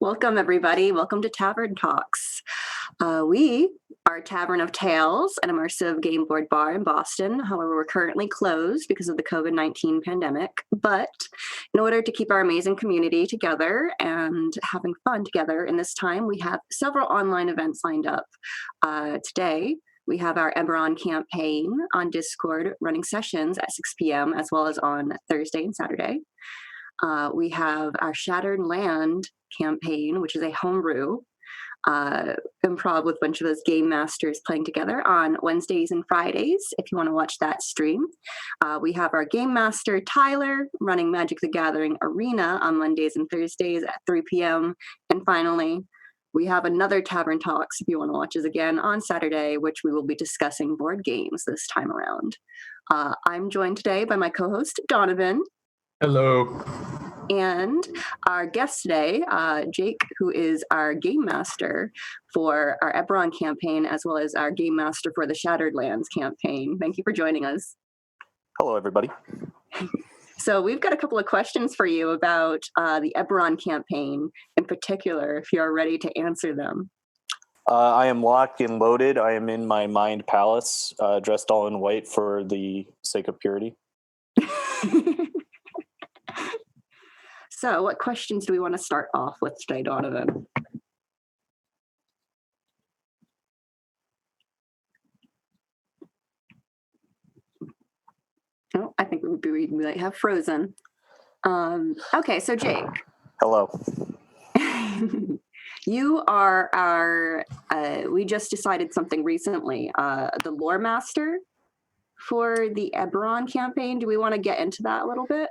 Welcome, everybody. Welcome to Tavern Talks. We are Tavern of Tales, an immersive game board bar in Boston. However, we're currently closed because of the COVID-19 pandemic. But in order to keep our amazing community together and having fun together in this time, we have several online events lined up. Today, we have our Eberron campaign on Discord running sessions at 6 p.m., as well as on Thursday and Saturday. We have our Shattered Land campaign, which is a homebrew improv with a bunch of us game masters playing together on Wednesdays and Fridays, if you want to watch that stream. We have our game master, Tyler, running Magic the Gathering Arena on Mondays and Thursdays at 3 p.m. And finally, we have another Tavern Talks, if you want to watch us again, on Saturday, which we will be discussing board games this time around. I'm joined today by my co-host, Donovan. Hello. And our guest today, Jake, who is our game master for our Eberron campaign, as well as our game master for the Shattered Lands campaign. Thank you for joining us. Hello, everybody. So we've got a couple of questions for you about the Eberron campaign in particular, if you're ready to answer them. I am locked and loaded. I am in my mind palace, dressed all in white for the sake of purity. So what questions do we want to start off with today, Donovan? Oh, I think we might have frozen. Okay, so Jake. Hello. You are our, we just decided something recently, the Loremaster for the Eberron campaign. Do we want to get into that a little bit?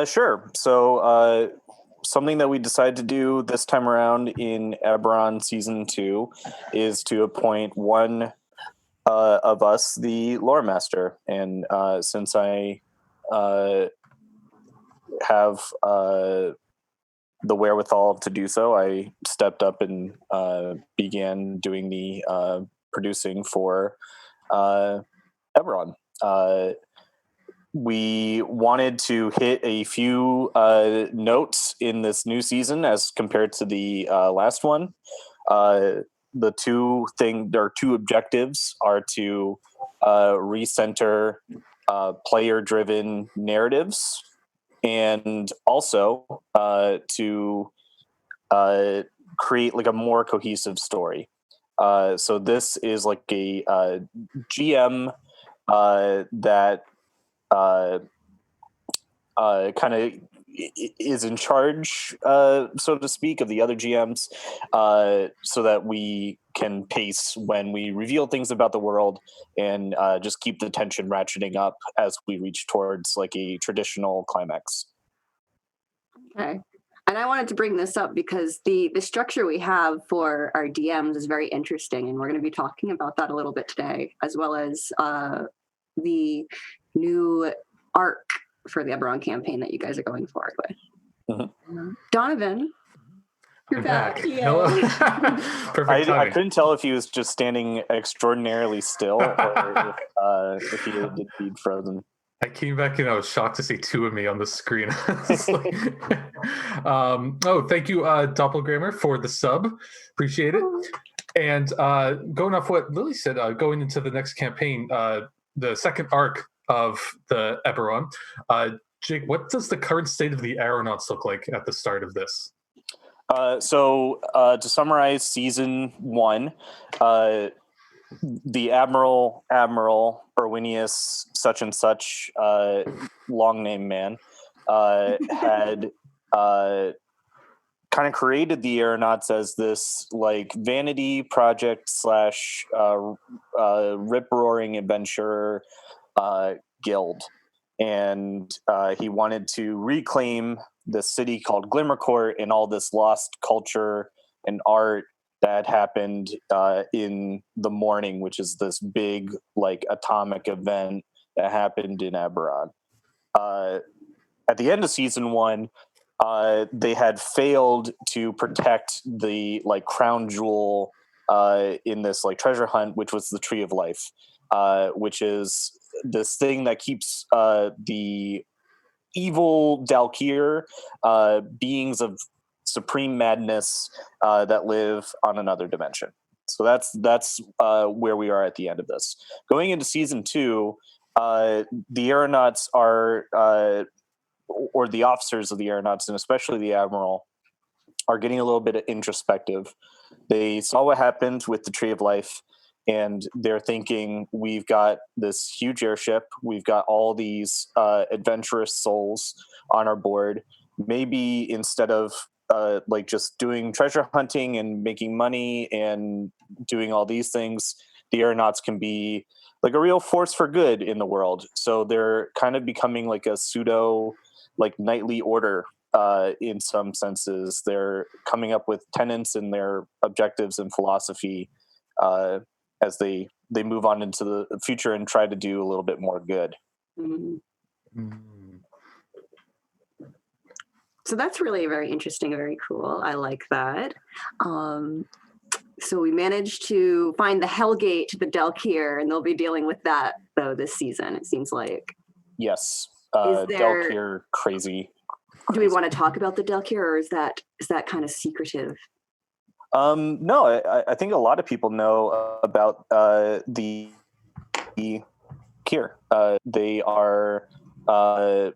Sure. So something that we decided to do this time around in Eberron Season 2 is to appoint one of us the Loremaster. And since I have the wherewithal to do so, I stepped up and began doing the producing for Eberron. We wanted to hit a few notes in this new season as compared to the last one. The two objectives are to recenter player-driven narratives, and also to create like a more cohesive story. So this is like a GM that kind of is in charge, so to speak, of the other GMs, so that we can pace when we reveal things about the world and just keep the tension ratcheting up as we reach towards like a traditional climax. Okay. And I wanted to bring this up because the structure we have for our DMs is very interesting, and we're going to be talking about that a little bit today, as well as the new arc for the Eberron campaign that you guys are going forward with. Mm-hmm. Donovan, you're back. Hello. Perfect timing. I couldn't tell if he was just standing extraordinarily still or if he did indeed frozen. I came back and I was shocked to see two of me on the screen. Thank you, Doppelganger, for the sub. Appreciate it. And going off what Lily said, going into the next campaign, the second arc of the Eberron, Jake, what does the current state of the aeronauts look like at the start of this? So to summarize season 1, the Admiral Erwinius such and such, long name man, had kind of created the aeronauts as this like vanity project / rip-roaring adventurer guild, and he wanted to reclaim the city called Glimmercourt and all this lost culture and art that happened in the morning, which is this big like atomic event that happened in Eberron. At the end of season 1, they had failed to protect the like crown jewel in this like treasure hunt, which was the Tree of Life, which is this thing that keeps the evil Dalkir, beings of supreme madness that live on another dimension. So that's where we are at the end of this. Going into season 2, the aeronauts are, or the officers of the aeronauts, and especially the admiral, are getting a little bit introspective. They saw what happened with the Tree of Life, and they're thinking, we've got this huge airship, we've got all these adventurous souls on our board. Maybe instead of like just doing treasure hunting and making money and doing all these things, the aeronauts can be like a real force for good in the world. So they're kind of becoming like a pseudo like knightly order in some senses. They're coming up with tenets and their objectives and philosophy as they move on into the future and try to do a little bit more good. Mm-hmm. So that's really very interesting, very cool. I like that. So we managed to find the Hellgate to the Delkir, and they'll be dealing with that though this season, it seems like. Yes. Is there, Delkir, crazy. Do we want to talk about the Delkir, or is that kind of secretive? No, I think a lot of people know about the Kier. They are a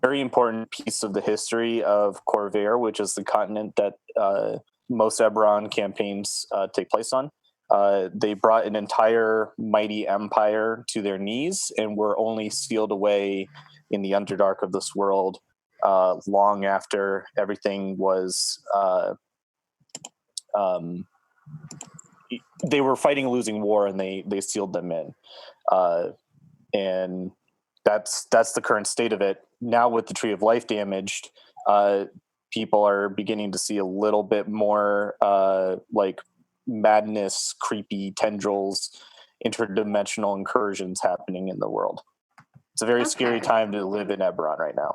very important piece of the history of Corvair, which is the continent that most Eberron campaigns take place on. They brought an entire mighty empire to their knees and were only sealed away in the Underdark of this world long after everything was... they were fighting a losing war, and they sealed them in. And that's the current state of it. Now with the Tree of Life damaged, people are beginning to see a little bit more like madness, creepy tendrils, interdimensional incursions happening in the world. It's a very scary time to live in Eberron right now.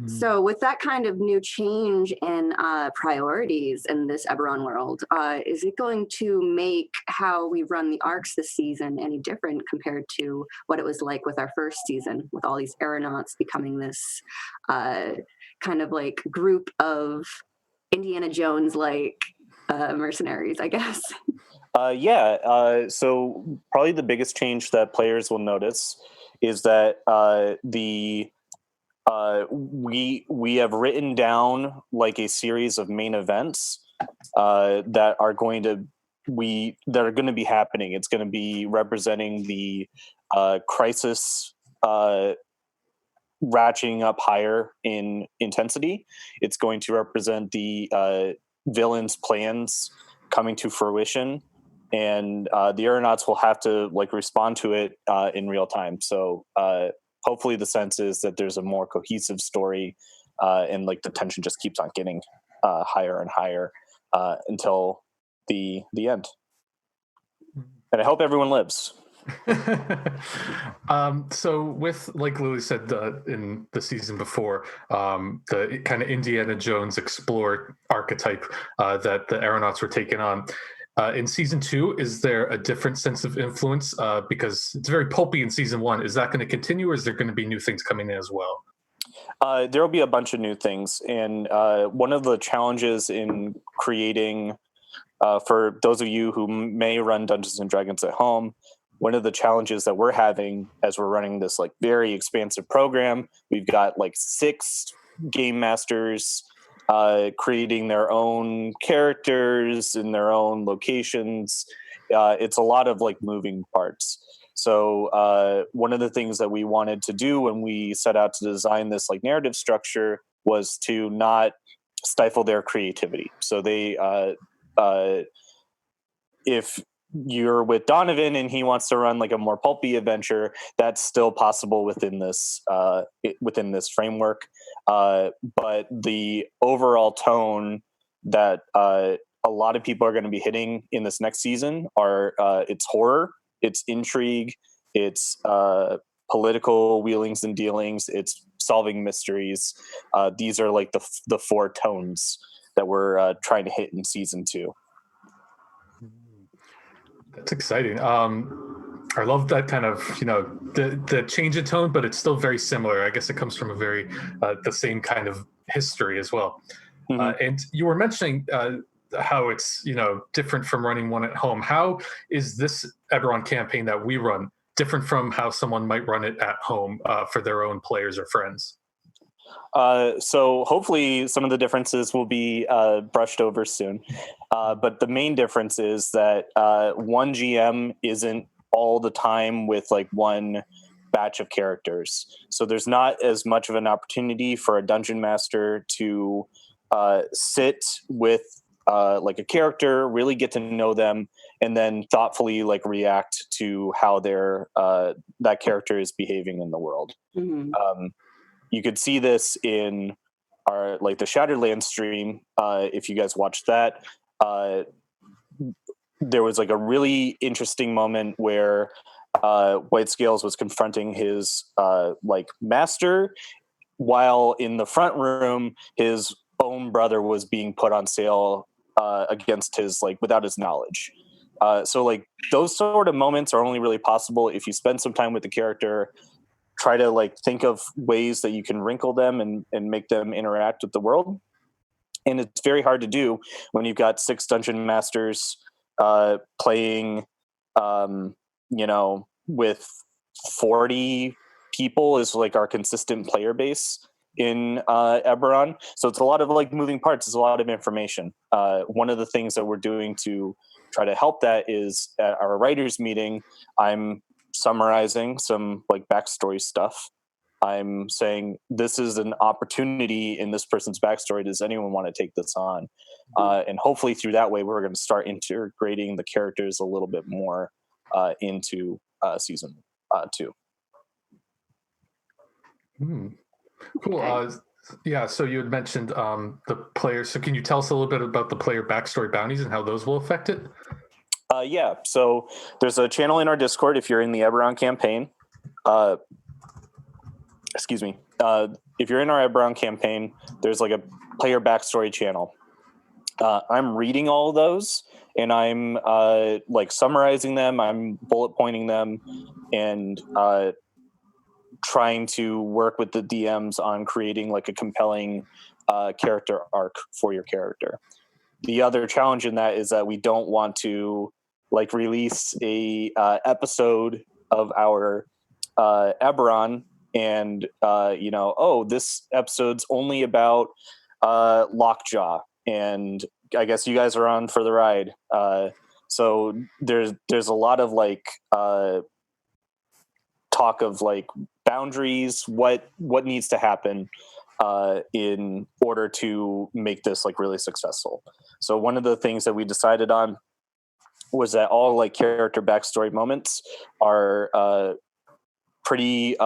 So with that kind of new change in priorities in this Eberron world, is it going to make how we run the arcs this season any different compared to what it was like with our first season, with all these aeronauts becoming this kind of like group of Indiana Jones-like mercenaries, I guess? So probably the biggest change that players will notice is that we have written down like a series of main events that are going to be happening. It's going to be representing the crisis ratcheting up higher in intensity. It's going to represent the villains' plans coming to fruition, and the aeronauts will have to like respond to it in real time. So hopefully the sense is that there's a more cohesive story and like the tension just keeps on getting higher and higher until the end. And I hope everyone lives. So with, like Lily said in the season before, the kind of Indiana Jones explorer archetype that the aeronauts were taking on. In season 2, is there a different sense of influence? Because it's very pulpy in season 1. Is that going to continue, or is there going to be new things coming in as well? There will be a bunch of new things. And one of the challenges in creating, for those of you who may run Dungeons & Dragons at home, one of the challenges that we're having as we're running this like very expansive program, we've got like 6 game masters creating their own characters in their own locations. It's a lot of like moving parts. So one of the things that we wanted to do when we set out to design this like narrative structure was to not stifle their creativity. So they, if you're with Donovan and he wants to run like a more pulpy adventure, that's still possible within this framework. But the overall tone that a lot of people are going to be hitting in this next season are it's horror, it's intrigue, it's political wheelings and dealings, it's solving mysteries. These are like the 4 tones that we're trying to hit in season 2. That's exciting. I love that kind of, the change in tone, but it's still very similar. I guess it comes from a very the same kind of history as well. And you were mentioning how it's different from running one at home. How is this Eberron campaign that we run different from how someone might run it at home for their own players or friends? So hopefully some of the differences will be brushed over soon. But the main difference is that one GM isn't all the time with like one batch of characters. So there's not as much of an opportunity for a dungeon master to sit with like a character, really get to know them, and then thoughtfully like react to how that character is behaving in the world. You could see this in our like the Shatterland stream. If you guys watched that, there was like a really interesting moment where White Scales was confronting his like master, while in the front room his own brother was being put on sale against his like without his knowledge. So like those sort of moments are only really possible if you spend some time with the character, try to like think of ways that you can wrinkle them and make them interact with the world. And it's very hard to do when you've got 6 dungeon masters playing, with 40 people is like our consistent player base in Eberron. So it's a lot of like moving parts. It's a lot of information. One of the things that we're doing to try to help that is at our writers meeting, I'm summarizing some like backstory stuff. I'm saying this is an opportunity in this person's backstory. Does anyone want to take this on? And hopefully through that way, we're going to start integrating the characters a little bit more into season 2. Cool. Okay. Yeah, so you had mentioned the players. So can you tell us a little bit about the player backstory bounties and how those will affect it? Yeah, so there's a channel in our Discord if you're in the Eberron campaign. Excuse me. If you're in our Eberron campaign, there's like a player backstory channel. I'm reading all of those, and I'm like summarizing them. I'm bullet pointing them, and trying to work with the DMs on creating like a compelling character arc for your character. The other challenge in that is that we don't want to like release a episode of our Eberron and this episode's only about Lockjaw, and I guess you guys are on for the ride. So there's a lot of like talk of like boundaries, what needs to happen in order to make this like really successful. So one of the things that we decided on was that all like character backstory moments are pretty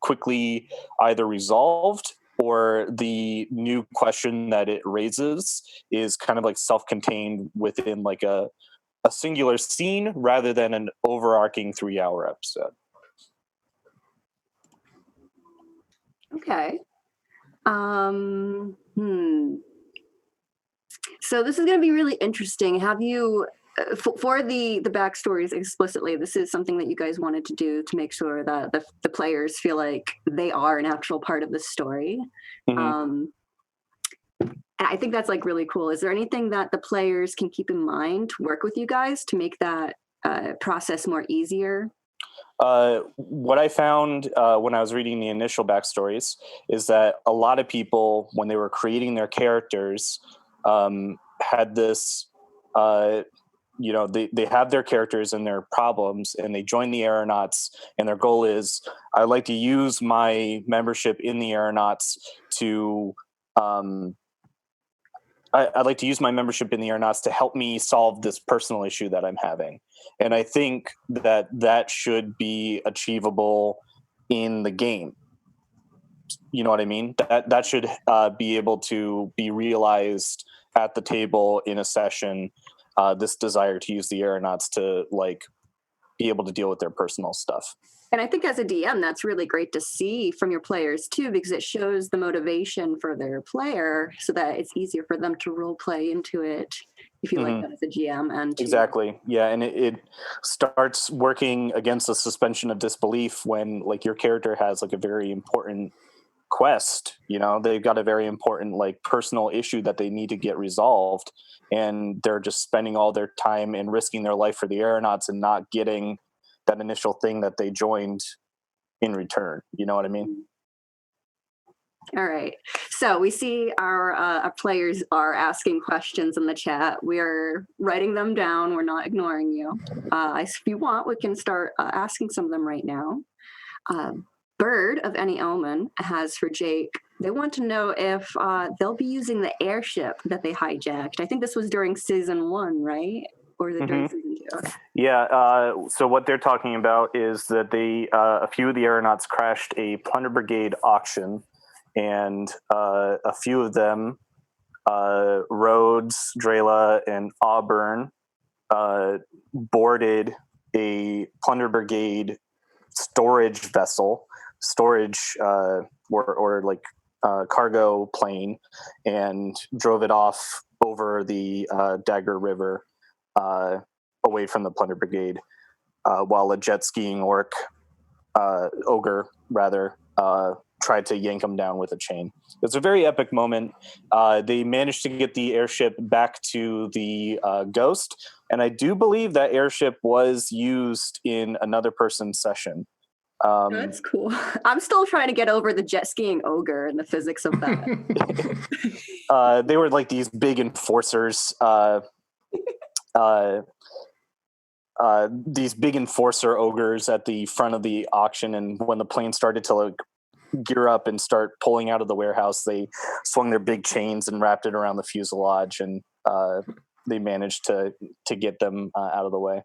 quickly either resolved, or the new question that it raises is kind of like self-contained within like a singular scene rather than an overarching 3-hour episode. Okay. So this is going to be really interesting. Have you, for the backstories explicitly, this is something that you guys wanted to do to make sure that the players feel like they are an actual part of the story. And I think that's like really cool. Is there anything that the players can keep in mind to work with you guys to make that process more easier? What I found when I was reading the initial backstories is that a lot of people, when they were creating their characters, had this, they have their characters and their problems, and they join the Aeronauts, and their goal is, I like to use my membership in the Aeronauts to, I'd like to use my membership in the Aeronauts to help me solve this personal issue that I'm having. And I think that should be achievable in the game. You know what I mean? That should be able to be realized at the table in a session, this desire to use the Aeronauts to like be able to deal with their personal stuff. And I think as a DM, that's really great to see from your players too, because it shows the motivation for their player so that it's easier for them to role play into it if you like that as a GM. And exactly. Yeah. And it starts working against the suspension of disbelief when like your character has like a very important quest. They've got a very important like personal issue that they need to get resolved, and they're just spending all their time and risking their life for the aeronauts and not getting that initial thing that they joined in return. You know what I mean? All right. So we see our players are asking questions in the chat. We are writing them down. We're not ignoring you. If you want, we can start asking some of them right now. Bird of Any Omen has for Jake. They want to know if they'll be using the airship that they hijacked. I think this was during season 1, right? Or is it during season 2? Yeah. So what they're talking about is that a few of the aeronauts crashed a Plunder Brigade auction, and a few of them, Rhodes, Drela, and Auburn, boarded a Plunder Brigade storage vessel, cargo plane, and drove it off over the Dagger River, away from the Plunder Brigade, while a jet skiing ogre tried to yank them down with a chain. It's a very epic moment. They managed to get the airship back to the Ghost, and I do believe that airship was used in another person's session. That's cool. I'm still trying to get over the jet skiing ogre and the physics of that. They were like these big enforcers. These big enforcer ogres at the front of the auction, and when the plane started to gear up and start pulling out of the warehouse, they swung their big chains and wrapped it around the fuselage, and they managed to get them out of the way.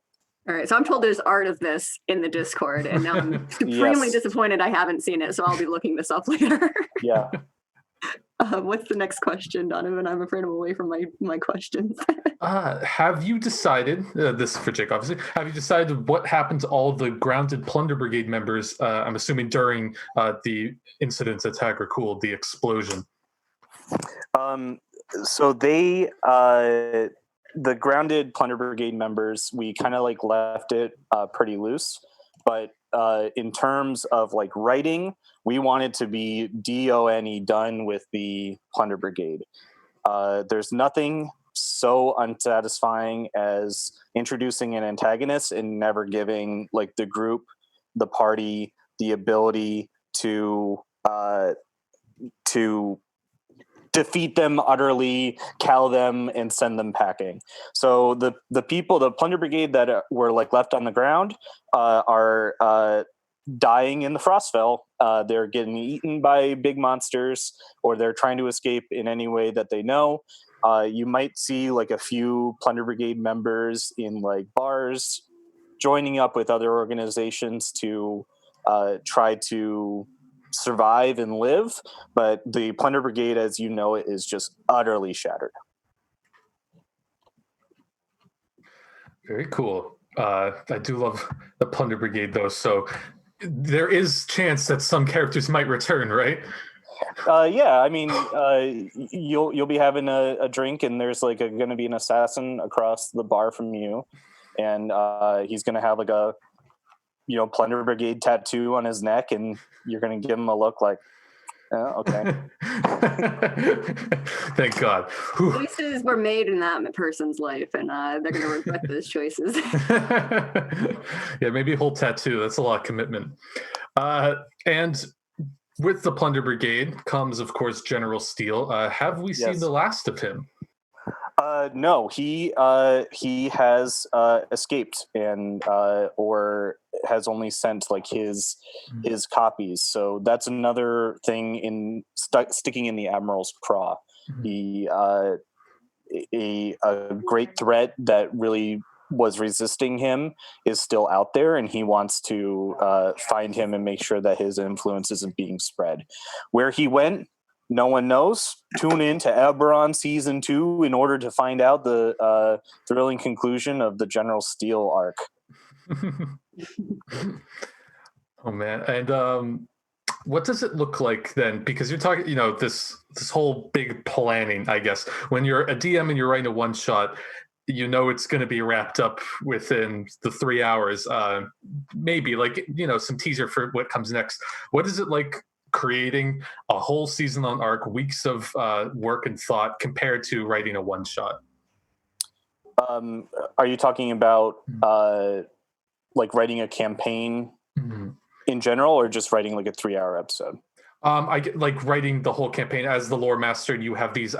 All right, so I'm told there's art of this in the Discord, and now I'm supremely disappointed I haven't seen it, so I'll be looking this up later. Yeah. What's the next question, Donovan? I'm afraid I'm away from my questions. Have you decided, this is for Jake, obviously, have you decided what happened to all the grounded Plunder Brigade members, I'm assuming during the incidents at Tagracool, the explosion? So they, the grounded Plunder Brigade members, we kind of like left it pretty loose, but in terms of like writing, we wanted to be done with the Plunder Brigade. There's nothing so unsatisfying as introducing an antagonist and never giving like the group, the party, the ability to defeat them utterly, cow them, and send them packing. So the people, the Plunder Brigade that were like left on the ground, are dying in the Frostfell. They're getting eaten by big monsters, or they're trying to escape in any way that they know. You might see like a few Plunder Brigade members in like bars joining up with other organizations to try to survive and live, but the Plunder Brigade, as you know, is just utterly shattered. Very cool. I do love the Plunder Brigade, though, so there is chance that some characters might return, right? Yeah, I mean, you'll be having a drink, and there's like going to be an assassin across the bar from you, and he's going to have like a Plunder Brigade tattoo on his neck, and you're going to give him a look like, oh, okay. Thank God. Choices were made in that person's life, and they're going to regret those choices. Yeah, maybe a whole tattoo. That's a lot of commitment. And with the Plunder Brigade comes, of course, General Steele. Have we seen the last of him? No, he has escaped and or has only sent like his copies. So that's another thing sticking in the Admiral's craw. He a great threat that really was resisting him is still out there, and he wants to find him and make sure that his influence isn't being spread. Where he went, no one knows. Tune in to Eberron Season 2 in order to find out the thrilling conclusion of the General Steele arc. Oh, man. And what does it look like then? Because you're talking, this whole big planning, I guess. When you're a DM and you're writing a one-shot, it's going to be wrapped up within the 3 hours. Maybe, some teaser for what comes next. What is it like creating a whole season-long arc, weeks of work and thought compared to writing a one-shot? Are you talking about like writing a campaign in general, or just writing like a 3-hour episode? I get like writing the whole campaign as the lore master, and you have these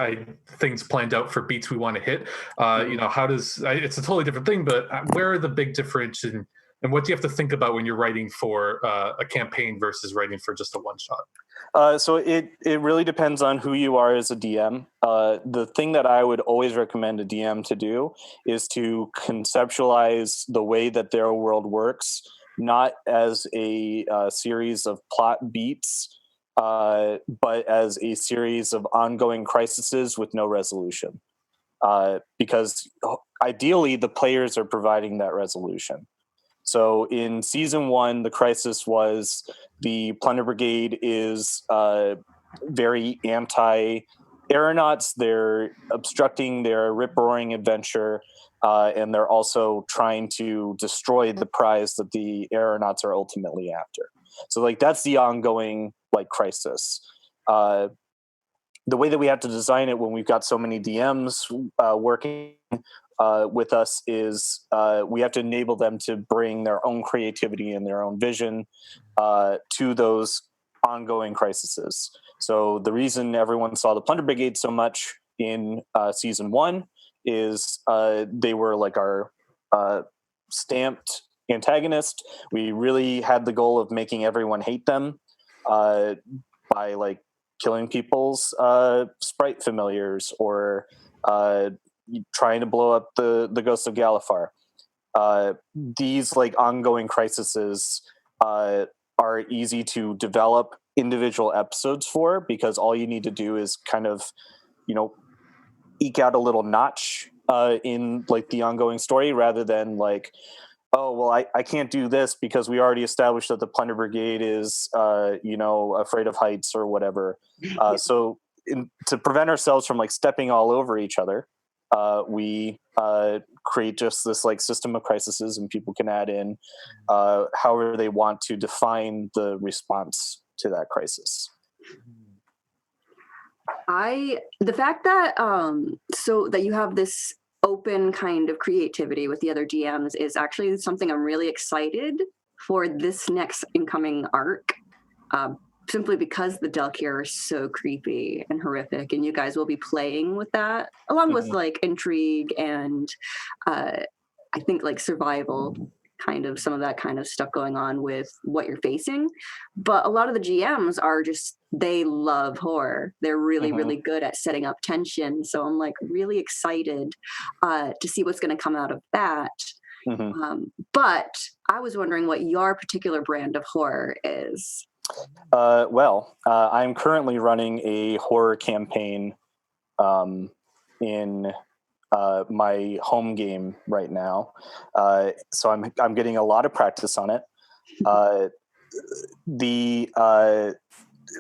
things planned out for beats we want to hit. How does it's a totally different thing, but where are the big difference and what do you have to think about when you're writing for a campaign versus writing for just a one shot? So it really depends on who you are as a DM. The thing that I would always recommend a DM to do is to conceptualize the way that their world works, not as a series of plot beats, but as a series of ongoing crises with no resolution. Because ideally, the players are providing that resolution. So in season 1, the crisis was the Plunder Brigade is very anti-aeronauts. They're obstructing their rip-roaring adventure, and they're also trying to destroy the prize that the aeronauts are ultimately after. So like that's the ongoing like crisis. The way that we have to design it when we've got so many DMs working with us is we have to enable them to bring their own creativity and their own vision to those ongoing crises. So the reason everyone saw the Plunder Brigade so much in season 1 is they were like our stamped antagonist. We really had the goal of making everyone hate them by like killing people's sprite familiars or trying to blow up the Ghost of Galifar. These like ongoing crises are easy to develop individual episodes for, because all you need to do is kind of, eke out a little notch in like the ongoing story, rather than like, oh, well, I can't do this because we already established that the Plunder Brigade is, afraid of heights or whatever. So to prevent ourselves from like stepping all over each other, we create just this like system of crises, and people can add in however they want to define the response to that crisis. The fact that so that you have this open kind of creativity with the other GMs is actually something I'm really excited for this next incoming arc, simply because the Delkir are so creepy and horrific, and you guys will be playing with that along with like intrigue and I think like survival, kind of some of that kind of stuff going on with what you're facing. But a lot of the GMs are just, they love horror. They're really, really good at setting up tension. So I'm like really excited to see what's going to come out of that. But I was wondering what your particular brand of horror is. I'm currently running a horror campaign in my home game right now, so I'm getting a lot of practice on it.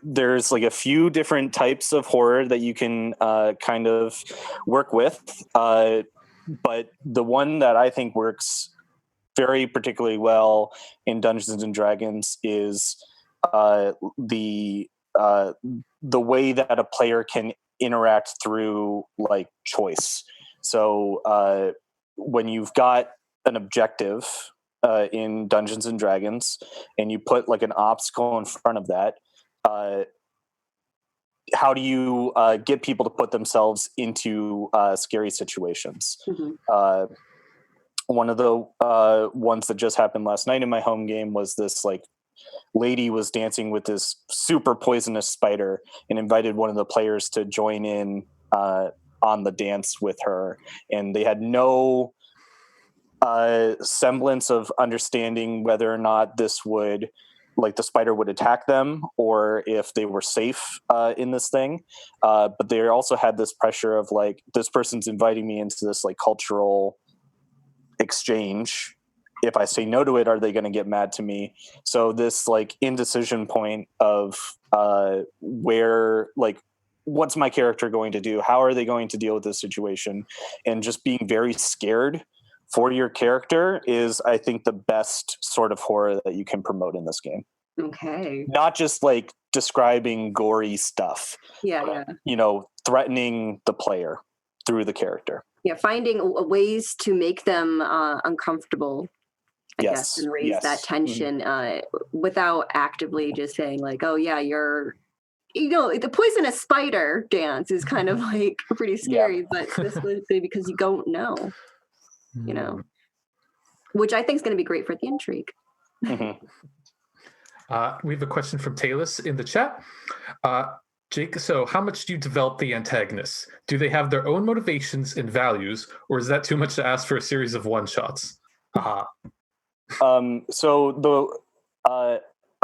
There's like a few different types of horror that you can kind of work with, but the one that I think works very particularly well in Dungeons and Dragons is the way that a player can interact through like choice. So when you've got an objective in Dungeons and Dragons and you put like an obstacle in front of that, how do you get people to put themselves into scary situations? One of the ones that just happened last night in my home game was this like lady was dancing with this super poisonous spider and invited one of the players to join in on the dance with her, and they had no semblance of understanding whether or not this would, like, the spider would attack them or if they were safe in this thing, but they also had this pressure of like, this person's inviting me into this like cultural exchange. If I say no to it, are they going to get mad to me? So this like indecision point of where, like, what's my character going to do? How are they going to deal with this situation? And just being very scared for your character is, I think, the best sort of horror that you can promote in this game. Okay. Not just like describing gory stuff. Yeah. Threatening the player through the character. Yeah, finding ways to make them uncomfortable, I guess, Yes. and raise that tension without actively just saying like, oh yeah, the poisonous spider dance is kind of like pretty scary, but specifically because you don't know, which I think is going to be great for the intrigue. Mm-hmm. We have a question from Talus in the chat. Jake, so how much do you develop the antagonists? Do they have their own motivations and values, or is that too much to ask for a series of one-shots? I've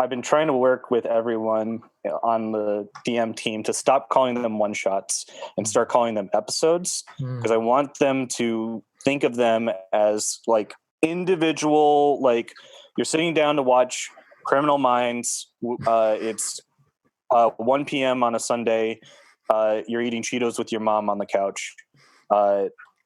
been trying to work with everyone on the DM team to stop calling them one-shots and start calling them episodes, because I want them to think of them as like individual, like you're sitting down to watch Criminal Minds. It's 1 p.m. on a Sunday. You're eating Cheetos with your mom on the couch.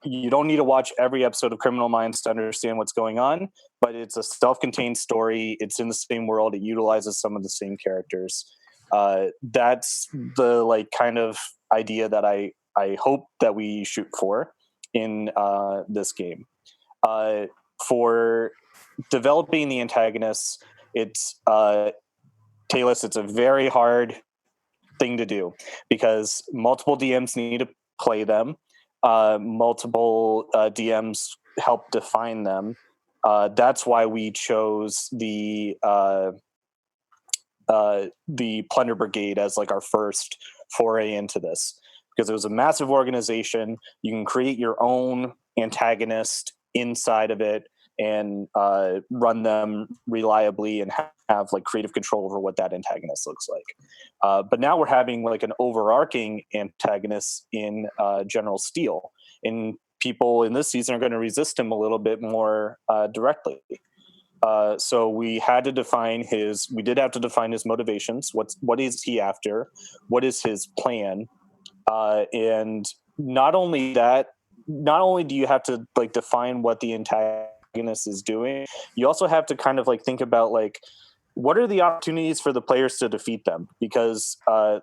You don't need to watch every episode of Criminal Minds to understand what's going on, but it's a self-contained story. It's in the same world. It utilizes some of the same characters. That's the like kind of idea that I hope that we shoot for in this game. For developing the antagonists, it's Talus, it's a very hard thing to do because multiple DMs need to play them. Multiple DMs help define them. That's why we chose the Plunder Brigade as like our first foray into this, because it was a massive organization. You can create your own antagonist inside of it and run them reliably and have like creative control over what that antagonist looks like. But now we're having like an overarching antagonist in General Steel, and people in this season are going to resist him a little bit more directly. So we had to define his motivations. What is he after? What is his plan? And not only do you have to like define what the antagonist is doing, you also have to kind of like think about like what are the opportunities for the players to defeat them, because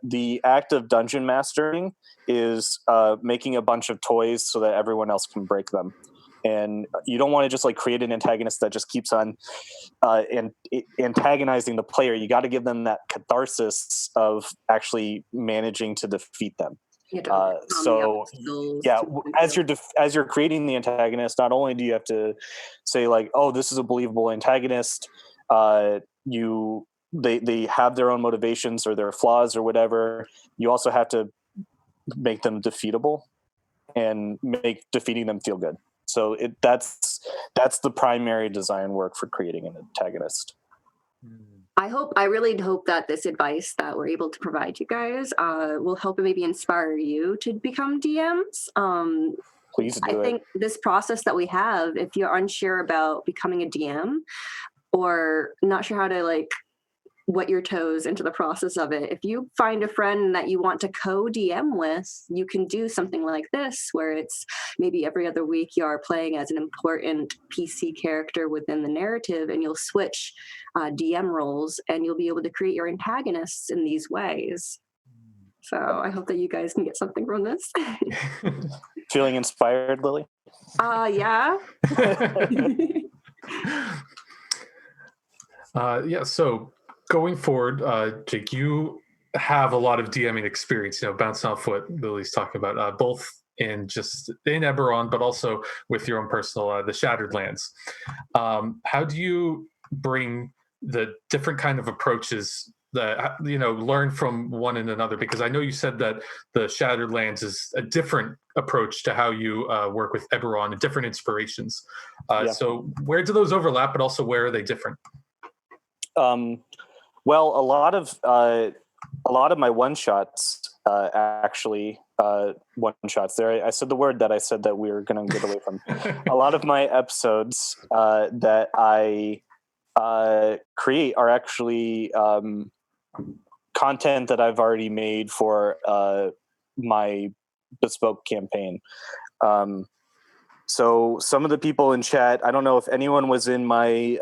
the act of dungeon mastering is making a bunch of toys so that everyone else can break them. And you don't want to just like create an antagonist that just keeps on antagonizing the player. You got to give them that catharsis of actually managing to defeat them. As you're creating the antagonist, not only do you have to say like, oh, this is a believable antagonist, they have their own motivations or their flaws or whatever. You also have to make them defeatable and make defeating them feel good. So that's the primary design work for creating an antagonist. I really hope that this advice that we're able to provide you guys will help and maybe inspire you to become DMs. Please do I think this process that we have, if you're unsure about becoming a DM or not sure how to like wet your toes into the process of it, if you find a friend that you want to co-DM with, you can do something like this where it's maybe every other week you are playing as an important PC character within the narrative, and you'll switch DM roles and you'll be able to create your antagonists in these ways. So I hope that you guys can get something from this. Feeling inspired, Lily? Yeah. So going forward, Jake, you have a lot of DMing experience, bouncing off what Lily's talking about, both in Eberron, but also with your own personal, the Shattered Lands. How do you bring the different kind of approaches that, learn from one and another? Because I know you said that the Shattered Lands is a different approach to how you work with Eberron and different inspirations. So where do those overlap, but also where are they different? Well, a lot of my one-shots, actually, one-shots there. I said the word that I said that we were going to get away from. A lot of my episodes that I create are actually content that I've already made for my bespoke campaign. So some of the people in chat, I don't know if anyone was in my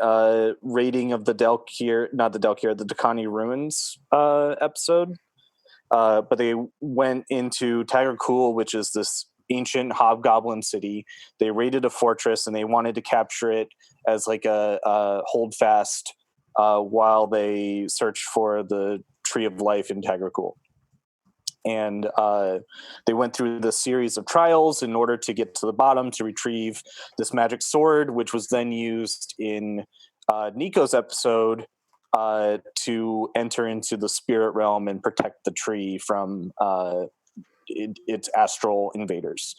rating of the the Dakani Ruins episode, but they went into Tiger Cool, which is this ancient hobgoblin city. They raided a fortress and they wanted to capture it as like a holdfast while they searched for the Tree of Life in Tiger Cool. And they went through the series of trials in order to get to the bottom to retrieve this magic sword, which was then used in Nico's episode to enter into the spirit realm and protect the tree from its astral invaders.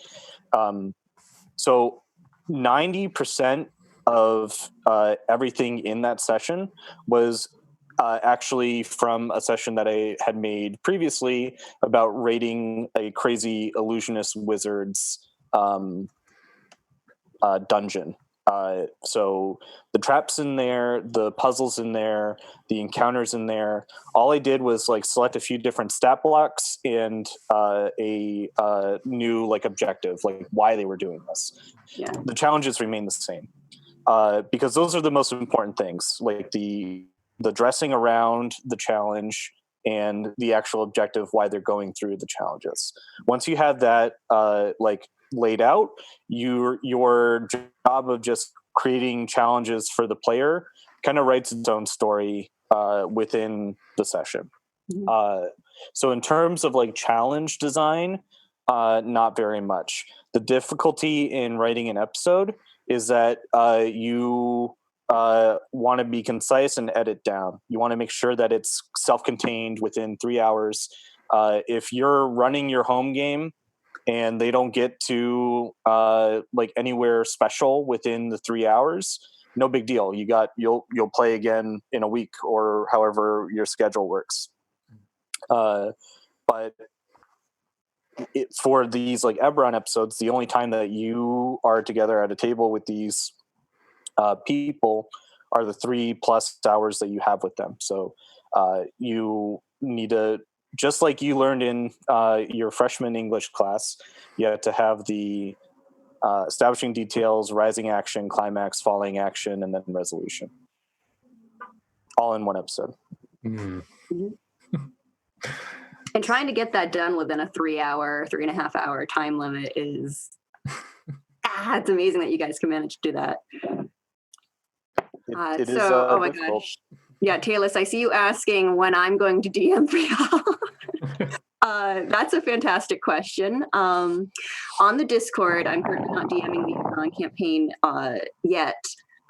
So 90% of everything in that session was actually from a session that I had made previously about raiding a crazy illusionist wizard's dungeon. So the traps in there, the puzzles in there, the encounters in there. All I did was like select a few different stat blocks and a new like objective, like why they were doing this. Yeah. The challenges remain the same because those are the most important things, like the dressing around the challenge and the actual objective why they're going through the challenges. Once you have that like laid out, your job of just creating challenges for the player kind of writes its own story within the session. Mhm. So in terms of like challenge design, not very much. The difficulty in writing an episode is that you want to be concise and edit down. You want to make sure that it's self-contained within 3 hours. If you're running your home game and they don't get to like anywhere special within the 3 hours, no big deal. You'll play again in a week or however your schedule works. But for these like Eberron episodes, the only time that you are together at a table with these people are the 3+ hours that you have with them. So you need to, just like you learned in your freshman English class, you have to have the establishing details, rising action, climax, falling action, and then resolution, all in one episode. Mm. Mhm. And trying to get that done within a 3.5 hour time limit is it's amazing that you guys can manage to do that. It is oh my difficult. gosh. Yeah, Taylor, I see you asking when I'm going to DM for y'all. That's a fantastic question. On the Discord, I'm currently not DMing the Eberron campaign yet.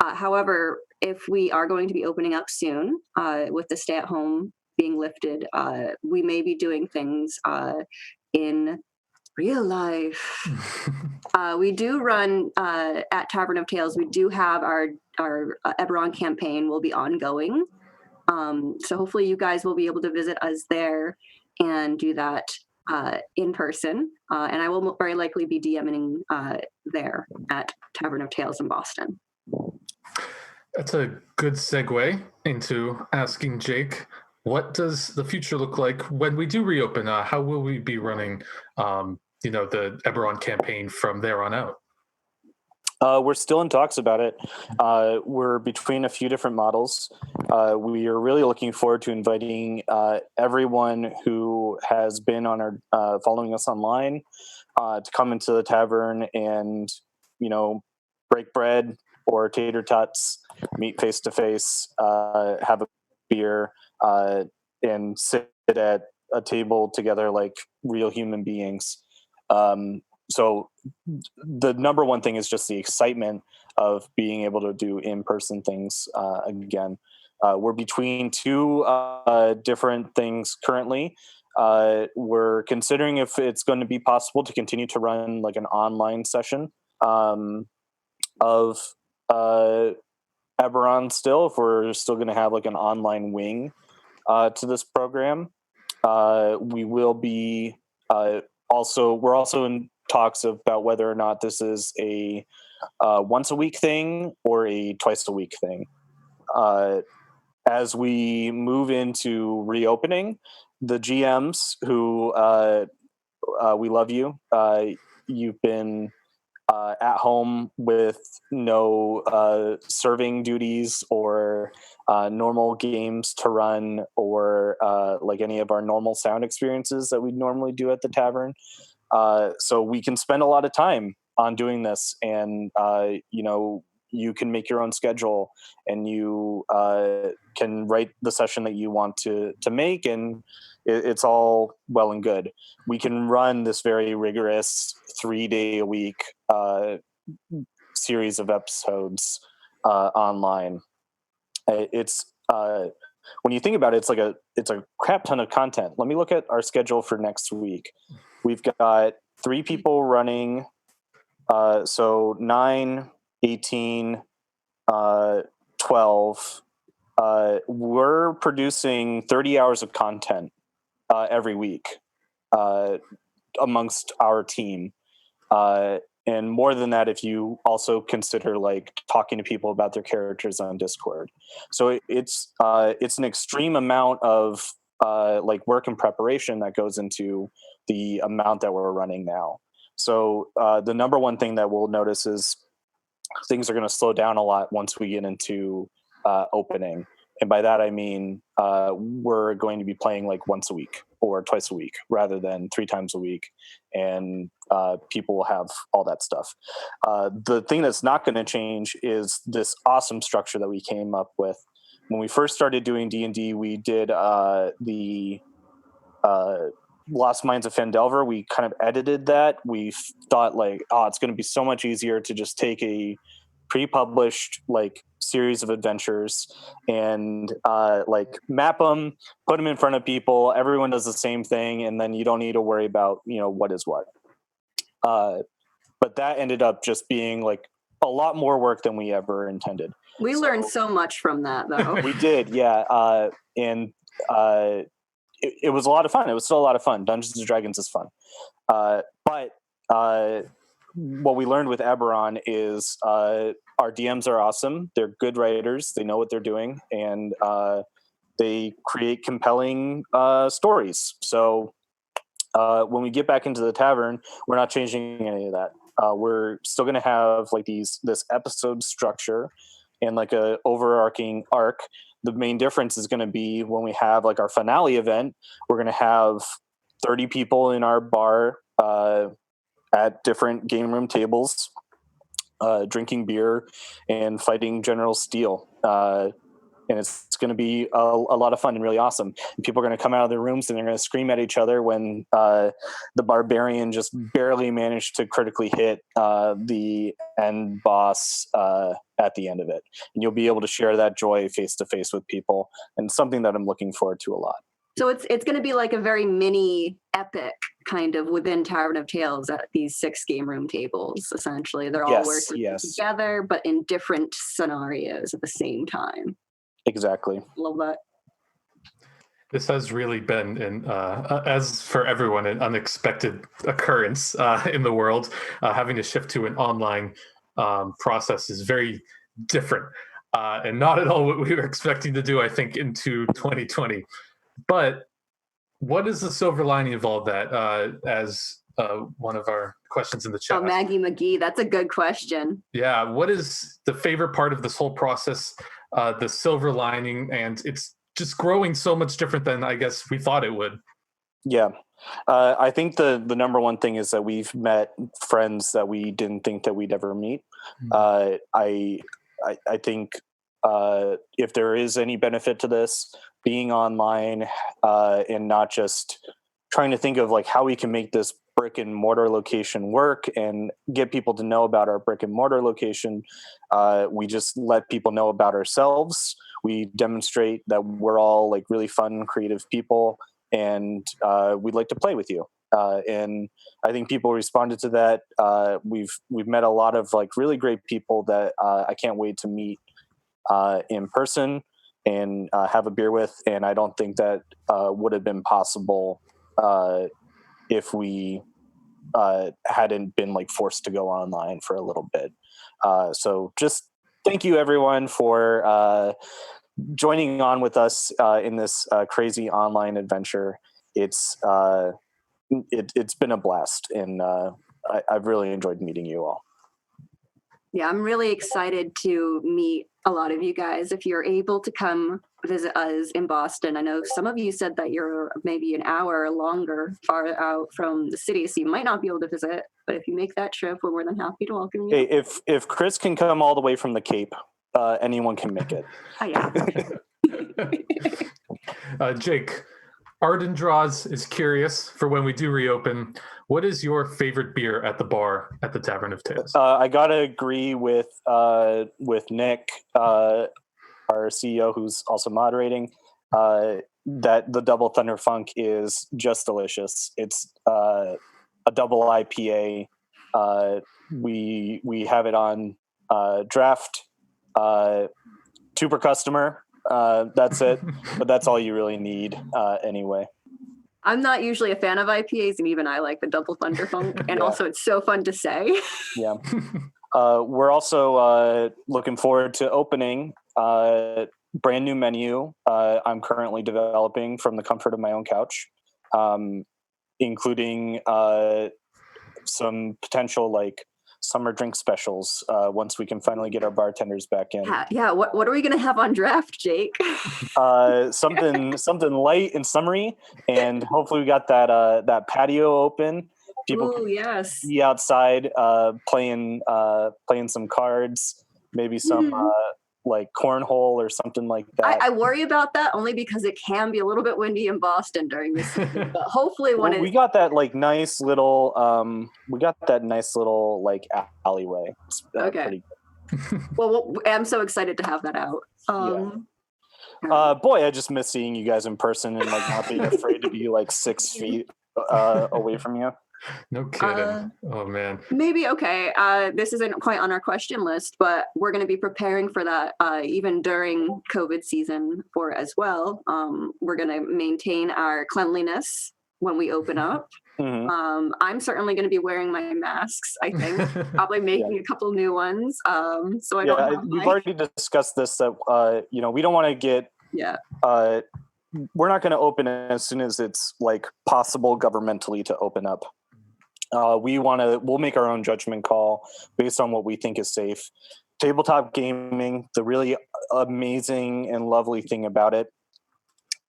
However, if we are going to be opening up soon with the stay-at-home being lifted, we may be doing things in real life. We do run at Tavern of Tales. We do have our Eberron campaign will be ongoing. So hopefully you guys will be able to visit us there and do that in person. And I will very likely be DMing there at Tavern of Tales in Boston. That's a good segue into asking Jake, what does the future look like when we do reopen? How will we be running, the Eberron campaign from there on out? We're still in talks about it. We're between a few different models. We are really looking forward to inviting everyone who has been on our following us online to come into the tavern and, break bread or tater tots, meet face to face, have a beer, and sit at a table together like real human beings. So the number one thing is just the excitement of being able to do in-person things again. We're between two different things currently. We're considering if it's going to be possible to continue to run like an online session of Eberron still, if we're still going to have like an online wing to this program. We will be we're also in talks about whether or not this is a once a week thing or a twice a week thing. As we move into reopening, the GMs who we love you, you've been at home with no serving duties or normal games to run or like any of our normal sound experiences that we normally do at the tavern. So we can spend a lot of time on doing this, and you can make your own schedule, and you can write the session that you want to make, and it's all well and good. We can run this very rigorous 3-day a week series of episodes online. It's when you think about it, it's a crap ton of content. Let me look at our schedule for next week. We've got 3 people running, so 9, 18, 12. We're producing 30 hours of content every week amongst our team. And more than that, if you also consider like talking to people about their characters on Discord. So it's an extreme amount of like work and preparation that goes into the amount that we're running now. So the number one thing that we'll notice is things are going to slow down a lot once we get into opening. And by that, I mean, we're going to be playing like once a week or twice a week rather than 3 times a week. And people will have all that stuff. The thing that's not going to change is this awesome structure that we came up with. When we first started doing D&D, we did the Lost Mines of Phandelver. We kind of edited that. We thought like, it's going to be so much easier to just take a pre-published like series of adventures and like map them, put them in front of people. Everyone does the same thing, and then you don't need to worry about what is what. But that ended up just being like a lot more work than we ever intended. We learned so much from that, though. We did, yeah. And it was a lot of fun. It was still a lot of fun. Dungeons and Dragons is fun. But what we learned with Eberron is our DMs are awesome. They're good writers. They know what they're doing, and they create compelling stories. So when we get back into the tavern, we're not changing any of that. We're still going to have like this episode structure and like a overarching arc. The main difference is going to be when we have like our finale event, we're going to have 30 people in our bar at different game room tables, drinking beer and fighting General Steel. And it's going to be a lot of fun and really awesome. And people are going to come out of their rooms and they're going to scream at each other when the barbarian just barely managed to critically hit the end boss at the end of it. And you'll be able to share that joy face to face with people, and something that I'm looking forward to a lot. So it's going to be like a very mini epic kind of within Tavern of Tales at these 6 game room tables. Essentially, they're all working together, but in different scenarios at the same time. Exactly. Love that. This has really been, as for everyone, an unexpected occurrence in the world. Having to shift to an online process is very different and not at all what we were expecting to do, I think, into 2020. But what is the silver lining of all that, as one of our questions in the chat? Oh, Maggie McGee, that's a good question. Yeah, what is the favorite part of this whole process, the silver lining? And it's just growing so much different than I guess we thought it would. Yeah. I think the number one thing is that we've met friends that we didn't think that we'd ever meet. I think if there is any benefit to this, being online and not just trying to think of like how we can make this brick and mortar location work and get people to know about our brick and mortar location. We just let people know about ourselves. We demonstrate that we're all like really fun, creative people, and we'd like to play with you. And I think people responded to that. We've met a lot of like really great people that I can't wait to meet in person and have a beer with. And I don't think that would have been possible if we hadn't been like forced to go online for a little bit. So just thank you everyone for joining on with us in this crazy online adventure. It's been a blast, and I've really enjoyed meeting you all. Yeah, I'm really excited to meet a lot of you guys. If you're able to come visit us in Boston, I know some of you said that you're maybe an hour or longer far out from the city, so you might not be able to visit. But if you make that trip, we're more than happy to welcome you. Hey, if Chris can come all the way from the Cape, anyone can make it. Oh, yeah. Jake, Arden Draws is curious for when we do reopen. What is your favorite beer at the bar at the Tavern of Tales? I gotta agree with Nick, our CEO, who's also moderating, that the Double Thunder Funk is just delicious. It's a double IPA. We have it on draft, two per customer. That's it, but that's all you really need anyway. I'm not usually a fan of IPAs, and even I like the Double Thunder Funk, and also it's so fun to say. Yeah. We're also looking forward to opening brand new menu I'm currently developing from the comfort of my own couch, including some potential like summer drink specials once we can finally get our bartenders back in. Yeah. What are we gonna have on draft, Jake? Something light and summery, and hopefully we got that patio open. People can be outside playing some cards, maybe some like cornhole or something like that. I worry about that only because it can be a little bit windy in Boston during this season. But hopefully we got that like nice little like alleyway. It's, okay. Well, I'm so excited to have that out. Boy, I just miss seeing you guys in person and like not being afraid to be like 6 feet away from you. No kidding. Oh man. Maybe this isn't quite on our question list, but we're going to be preparing for that even during COVID season as well. We're going to maintain our cleanliness when we open up. Mm-hmm. I'm certainly going to be wearing my masks. I think probably making a couple new ones. So I don't. We've already discussed this. That we don't want to get. Yeah. We're not going to open as soon as it's like possible governmentally to open up. We'll make our own judgment call based on what we think is safe. Tabletop gaming, the really amazing and lovely thing about it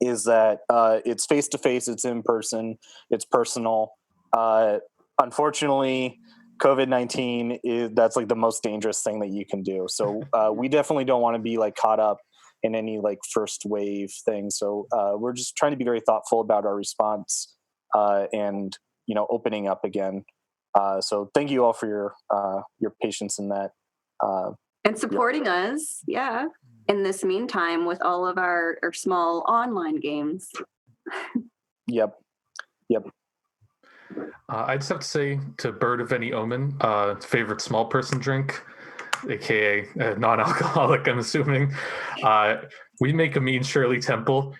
is that it's face-to-face, it's in person, it's personal. Unfortunately, COVID-19 that's like the most dangerous thing that you can do. So we definitely don't want to be like caught up in any like first wave thing. So we're just trying to be very thoughtful about our response and opening up again. So thank you all for your patience in that. And supporting us, in this meantime with all of our small online games. Yep. I just have to say to Bird of Any Omen, favorite small person drink, aka non-alcoholic, I'm assuming. We make a mean Shirley Temple.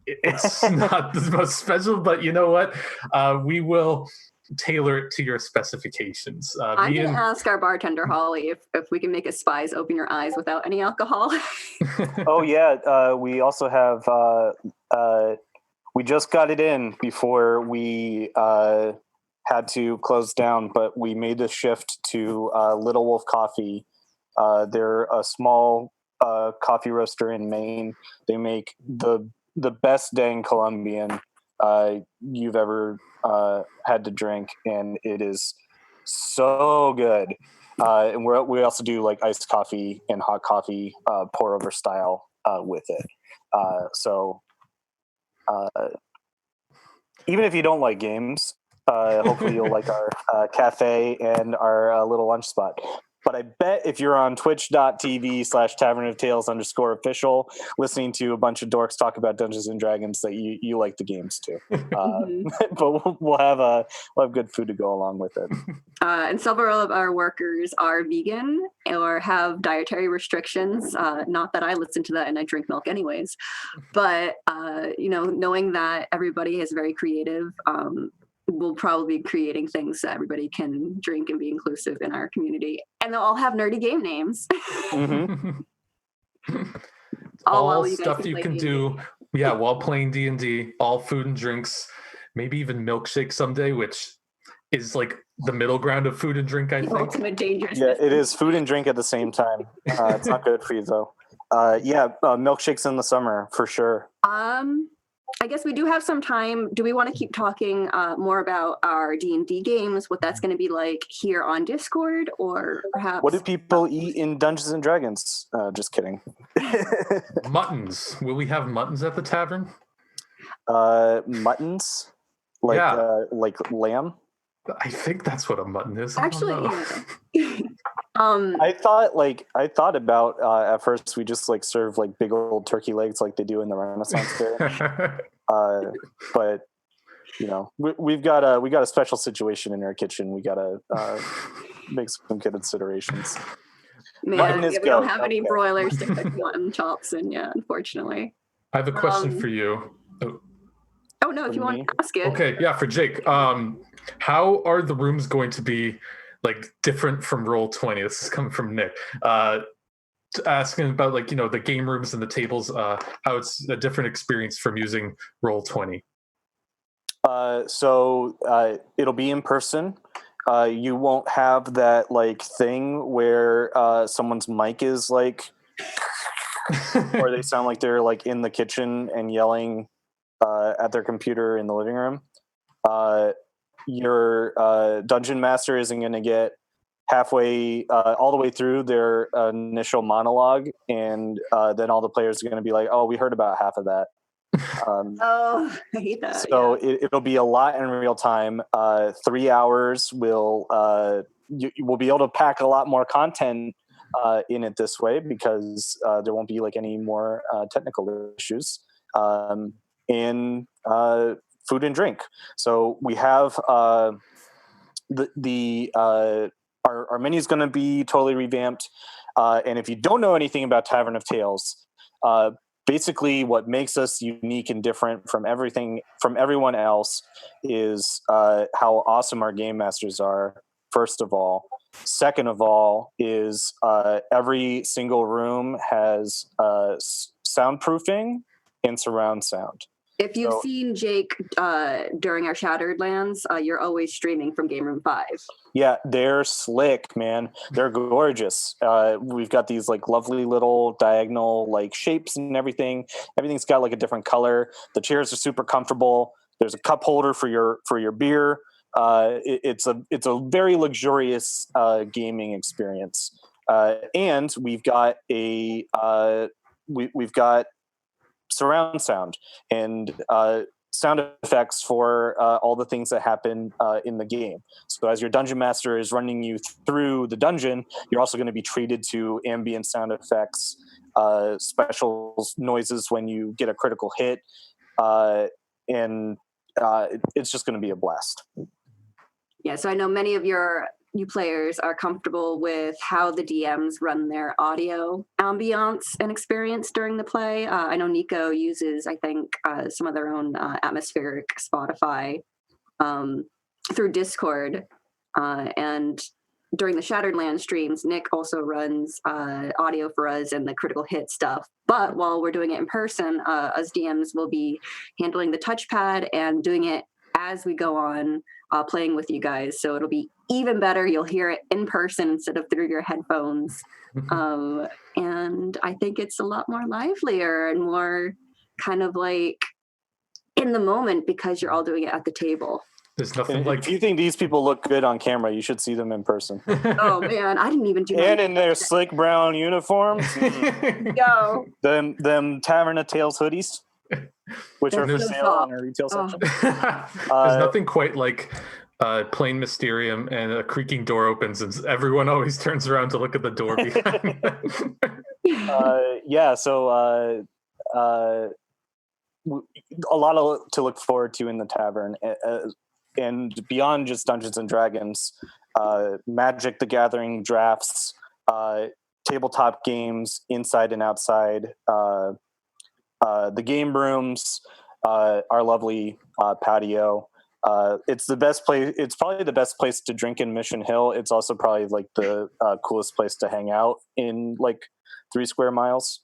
It's not the most special, but you know what? We will tailor it to your specifications. I'm going to ask our bartender, Holly, if we can make a Spies Open Your Eyes without any alcohol. Oh, yeah. We also have... we just got it in before we had to close down, but we made the shift to Little Wolf Coffee. They're a small coffee roaster in Maine. They make the best dang Colombian you've ever had to drink, and it is so good. And we also do like iced coffee and hot coffee pour over style with it. So even if you don't like games, hopefully you'll like our cafe and our little lunch spot. But I bet if you're on twitch.tv/Tavern of Tales _official, listening to a bunch of dorks talk about Dungeons and Dragons, that you like the games too. But we'll have good food to go along with it. And several of our workers are vegan or have dietary restrictions. Not that I listen to that and I drink milk anyways. But, knowing that everybody is very creative, we'll probably be creating things so everybody can drink and be inclusive in our community. And they'll all have nerdy game names. Mm-hmm. all stuff you can do. Yeah, while playing D&D, all food and drinks, maybe even milkshake someday, which is like the middle ground of food and drink, I The think. ultimate dangerous. Yeah, it is food and drink at the same time. It's not good for you though. Milkshakes in the summer for sure. I guess we do have some time. Do we want to keep talking more about our D&D games, what that's going to be like here on Discord, or perhaps... What do people eat in Dungeons and Dragons? Just kidding. Muttons. Will we have muttons at the tavern? Muttons? Like lamb? I think that's what a mutton is. Actually, yeah. I thought about at first we just like serve like big old turkey legs like they do in the Renaissance fair. But you know, we got a special situation in our kitchen. We gotta make some considerations. Man, we don't have any broilers to cook mutton chops in yet, unfortunately. I have a question for you. Oh no, if you want to ask it. Okay, yeah, for Jake. How are the rooms going to be like different from Roll20? This is coming from Nick. Asking about like, you know, the game rooms and the tables, how it's a different experience from using Roll20. So it'll be in person. You won't have that like thing where someone's mic is like, or they sound like they're like in the kitchen and yelling at their computer in the living room. Your dungeon master isn't going to get halfway all the way through their initial monologue, and then all the players are going to be like, oh, we heard about half of that. I hate that. So it'll be a lot in real time. 3 hours will you will be able to pack a lot more content in it this way, because there won't be like any more technical issues. And food and drink. So we have our menu is going to be totally revamped. And if you don't know anything about Tavern of Tales, basically what makes us unique and different from everyone else is how awesome our game masters are, first of all. Second of all is every single room has soundproofing and surround sound. If you've seen Jake during our Shattered Lands, you're always streaming from Game Room 5. Yeah, they're slick, man. They're gorgeous. We've got these like lovely little diagonal like shapes and everything. Everything's got like a different color. The chairs are super comfortable. There's a cup holder for your beer. It's a very luxurious gaming experience. And we've got we've got surround sound and sound effects for all the things that happen in the game. So as your dungeon master is running you through the dungeon, you're also going to be treated to ambient sound effects, special noises when you get a critical hit, and it's just going to be a blast. Yeah, so I know many of you players are comfortable with how the DMs run their audio ambiance and experience during the play. I know Nico uses, I think, some of their own atmospheric Spotify through Discord. And during the Shattered Land streams, Nick also runs audio for us and the critical hit stuff. But while we're doing it in person, us DMs will be handling the touchpad and doing it as we go on, playing with you guys. So it'll be even better. You'll hear it in person instead of through your headphones. And I think it's a lot more livelier and more kind of like in the moment, because you're all doing it at the table. There's nothing like... If you think these people look good on camera, you should see them in person. Oh man, I didn't even do that. And in their slick brown uniforms. Yo. Them Tavern of Tales hoodies, which are for sale on our retail section. There's nothing quite like plain Mysterium and a creaking door opens and everyone always turns around to look at the door behind them. A lot to look forward to in the tavern. And beyond just Dungeons and Dragons, Magic the Gathering drafts, tabletop games inside and outside, the game rooms, our lovely patio. It's the best place. It's probably the best place to drink in Mission Hill. It's also probably like the coolest place to hang out in like 3 square miles.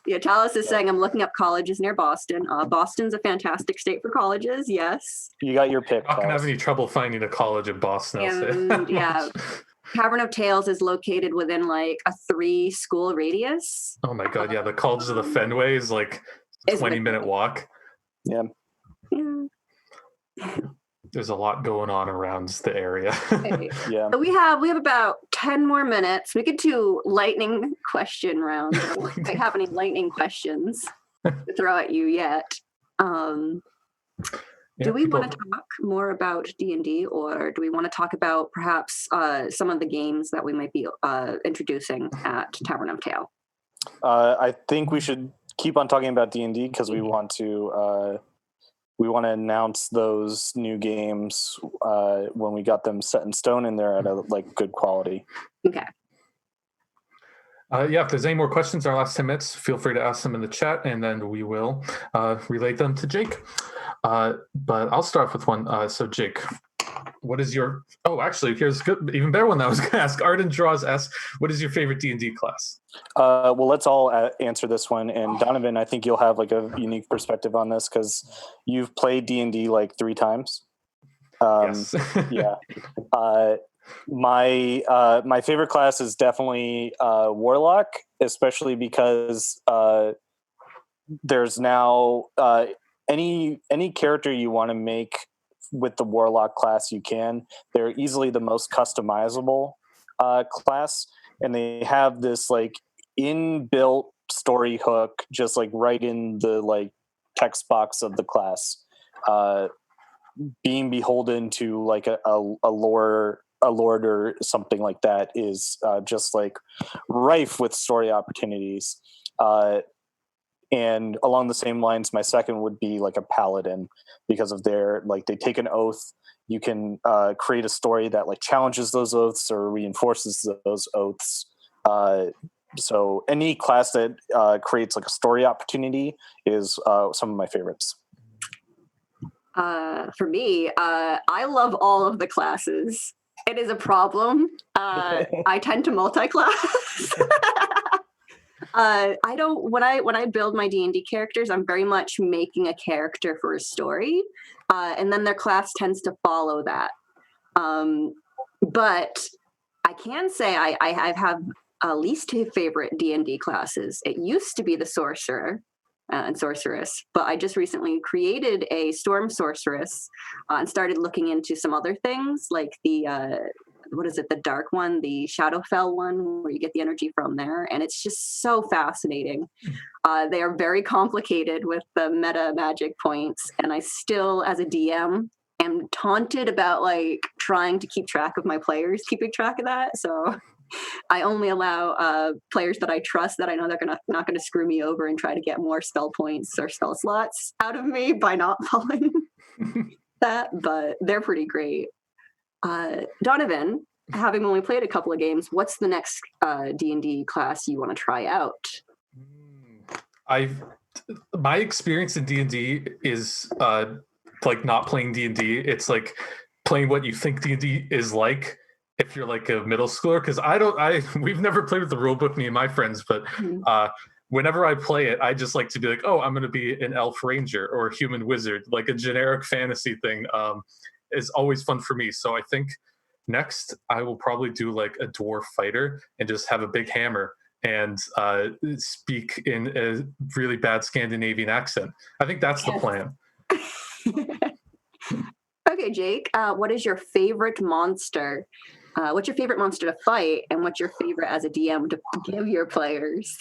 Yeah, Chalice is saying I'm looking up colleges near Boston. Boston's a fantastic state for colleges. Yes. You got your pick. Not gonna have Chalice. any trouble finding a college in Boston. I'll say And that yeah, much. Tavern of Tales is located within like a 3-school radius. Oh my god, yeah, the College of the Fenway is like Is 20-minute walk. Yeah. Yeah. There's a lot going on around the area. Okay. Yeah. So we have about 10 more minutes. We could do lightning question round. I have any lightning questions to throw at you yet. Do we want to talk more about D&D, or do we want to talk about perhaps some of the games that we might be introducing at Tavern of Tale? I think we should keep on talking about D&D because we want to announce those new games when we got them set in stone and they're at a like good quality. Okay. Yeah, if there's any more questions in our last 10 minutes, feel free to ask them in the chat, and then we will relay them to Jake. But I'll start with one. So, Jake, what is your... Oh, actually, here's a good, even better one that I was going to ask. Arden Draws asks, what is your favorite D&D class? Well, let's all answer this one. And Donovan, I think you'll have like a unique perspective on this because you've played D&D like 3 times. Yes. Yeah. My favorite class is definitely Warlock, especially because there's now any character you want to make with the Warlock class you can. They're easily the most customizable class, and they have this like inbuilt story hook just like right in the like text box of the class. Being beholden to like a lord or something like that is just like rife with story opportunities. And along the same lines, my second would be like a paladin because of their like they take an oath. You can create a story that like challenges those oaths or reinforces those oaths. So any class that creates like a story opportunity is some of my favorites. For me, I love all of the classes. It is a problem. I tend to multi-class. I don't when I build my D&D characters, I'm very much making a character for a story, and then their class tends to follow that. But I can say I have at least 2 favorite D&D classes. It used to be the sorcerer and sorceress, but I just recently created a storm sorceress and started looking into some other things like the what is it, the dark one, the Shadowfell one, where you get the energy from there, and it's just so fascinating. They are very complicated with the meta magic points, and I still, as a DM, am taunted about like trying to keep track of my players keeping track of that. So I only allow players that I trust, that I know they're not gonna screw me over and try to get more spell points or spell slots out of me by not following that. But they're pretty great. Donovan, having only played a couple of games, what's the next D&D class you want to try out? My experience in D&D is like not playing D&D. It's like playing what you think D&D is like if you're like a middle schooler, because we've never played with the rule book, me and my friends, but whenever I play it, I just like to be like, oh, I'm going to be an elf ranger or a human wizard, like a generic fantasy thing. Is always fun for me. So I think next I will probably do like a dwarf fighter and just have a big hammer and speak in a really bad Scandinavian accent. I think that's the plan. Okay, Jake, what is your favorite monster? What's your favorite monster to fight, and what's your favorite as a DM to give your players?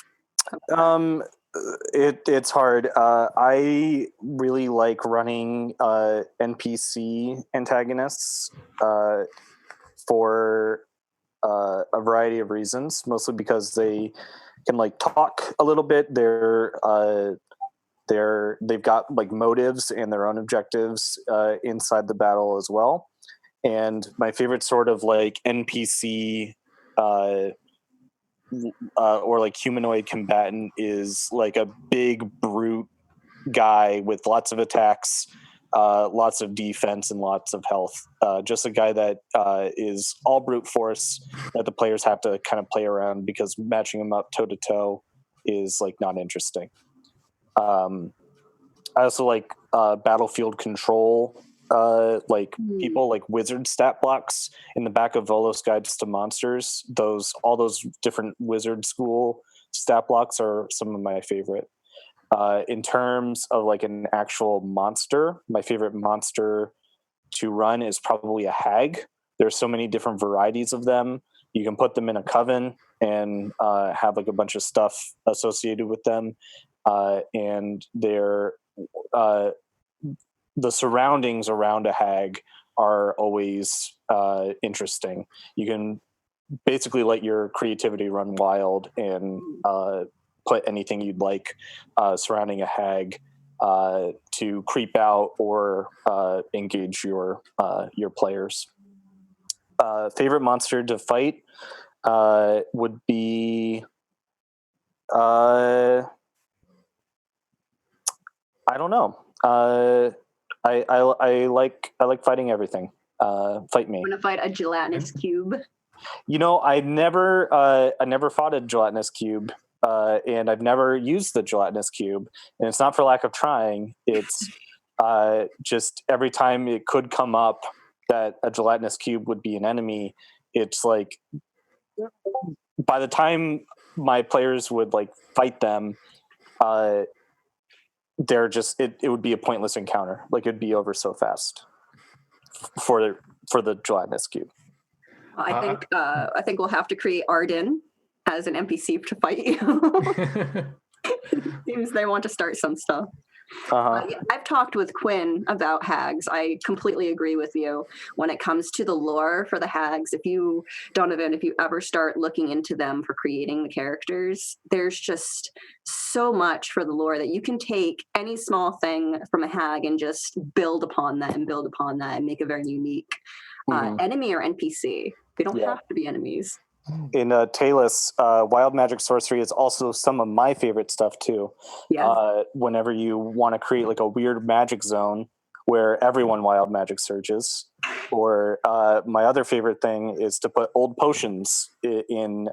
It's hard. I really like running NPC antagonists for a variety of reasons, mostly because they can like talk a little bit. They've got like motives and their own objectives inside the battle as well. And my favorite sort of like NPC or like humanoid combatant is like a big brute guy with lots of attacks, lots of defense, and lots of health. Just a guy that is all brute force that the players have to kind of play around because matching him up toe to toe is like not interesting. I also like battlefield control, people like wizard stat blocks in the back of Volos Guides to Monsters. All those different wizard school stat blocks are some of my favorite. In terms of like an actual monster, my favorite monster to run is probably a hag. There's so many different varieties of them. You can put them in a coven and have like a bunch of stuff associated with them, and they're the surroundings around a hag are always interesting. You can basically let your creativity run wild and put anything you'd like surrounding a hag to creep out or engage your players. Favorite monster to fight would be I don't know. I like fighting everything. Fight me. I'm gonna fight a gelatinous cube. I never fought a gelatinous cube, and I've never used the gelatinous cube. And it's not for lack of trying. It's just every time it could come up that a gelatinous cube would be an enemy. It's like by the time my players would like fight them, they're just it would be a pointless encounter. Like it'd be over so fast for the gelatinous cube. I think we'll have to create Arden as an NPC to fight you. Seems they want to start some stuff. I've talked with Quinn about hags. I completely agree with you when it comes to the lore for the hags. If you ever start looking into them for creating the characters, there's just so much for the lore that you can take any small thing from a hag and just build upon that and make a very unique enemy or NPC. They don't have to be enemies. In Talus, wild magic sorcery is also some of my favorite stuff too. Yeah. Whenever you want to create like a weird magic zone where everyone wild magic surges, or my other favorite thing is to put old potions in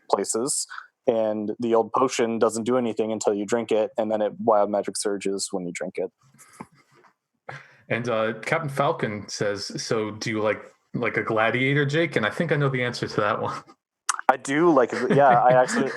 places, and the old potion doesn't do anything until you drink it, and then it wild magic surges when you drink it. And Captain Falcon says, so do you like a gladiator, Jake? And I think I know the answer to that one. I do I actually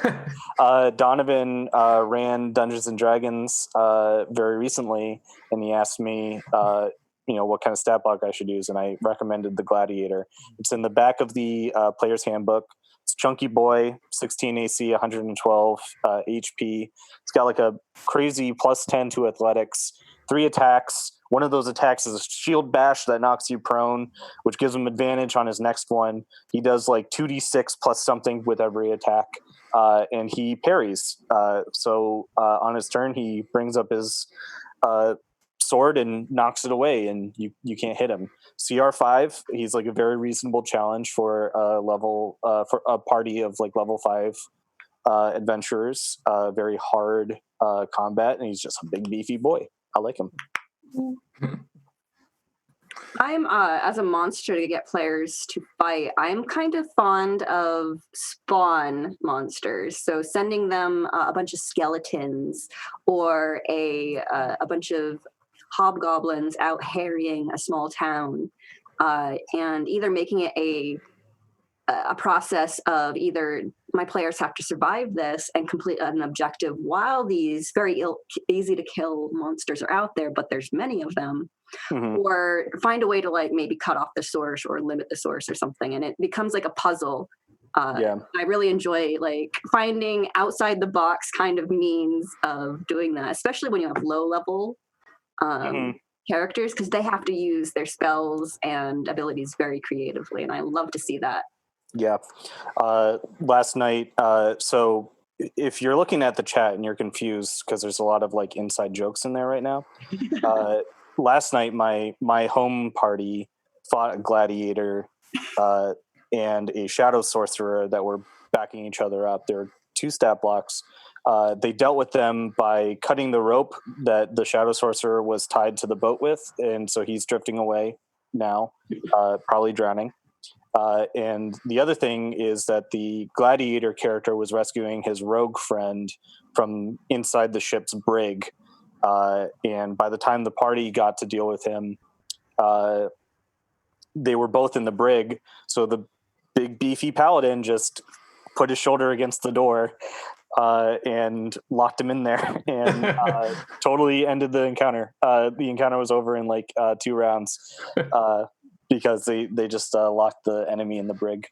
Donovan ran Dungeons and Dragons very recently, and he asked me what kind of stat block I should use, and I recommended the gladiator. It's in the back of the player's handbook. It's chunky boy, 16 AC, 112 HP. It's got like a crazy +10 to athletics, 3 attacks. One of those attacks is a shield bash that knocks you prone, which gives him advantage on his next one. He does like 2d6 plus something with every attack, and he parries. So on his turn, he brings up his sword and knocks it away, and you can't hit him. CR5, he's like a very reasonable challenge for for a party of like level 5 adventurers. Very hard combat, and he's just a big beefy boy. I like him. I'm as a monster to get players to fight, I'm kind of fond of spawn monsters. So sending them a bunch of skeletons or a bunch of hobgoblins out harrying a small town, and either making it a process of either my players have to survive this and complete an objective while these very easy to kill monsters are out there, but there's many of them, or find a way to like maybe cut off the source or limit the source or something, and it becomes like a puzzle. I really enjoy like finding outside the box kind of means of doing that, especially when you have low level characters, because they have to use their spells and abilities very creatively, and I love to see that. Yeah. Last night, so if you're looking at the chat and you're confused because there's a lot of like inside jokes in there right now, last night my home party fought a gladiator and a shadow sorcerer that were backing each other up. There were 2 stat blocks. They dealt with them by cutting the rope that the shadow sorcerer was tied to the boat with, and so he's drifting away now, probably drowning. And the other thing is that the gladiator character was rescuing his rogue friend from inside the ship's brig. And by the time the party got to deal with him, they were both in the brig. So the big beefy paladin just put his shoulder against the door and locked him in there and totally ended the encounter. The encounter was over in like 2 rounds because they just locked the enemy in the brig.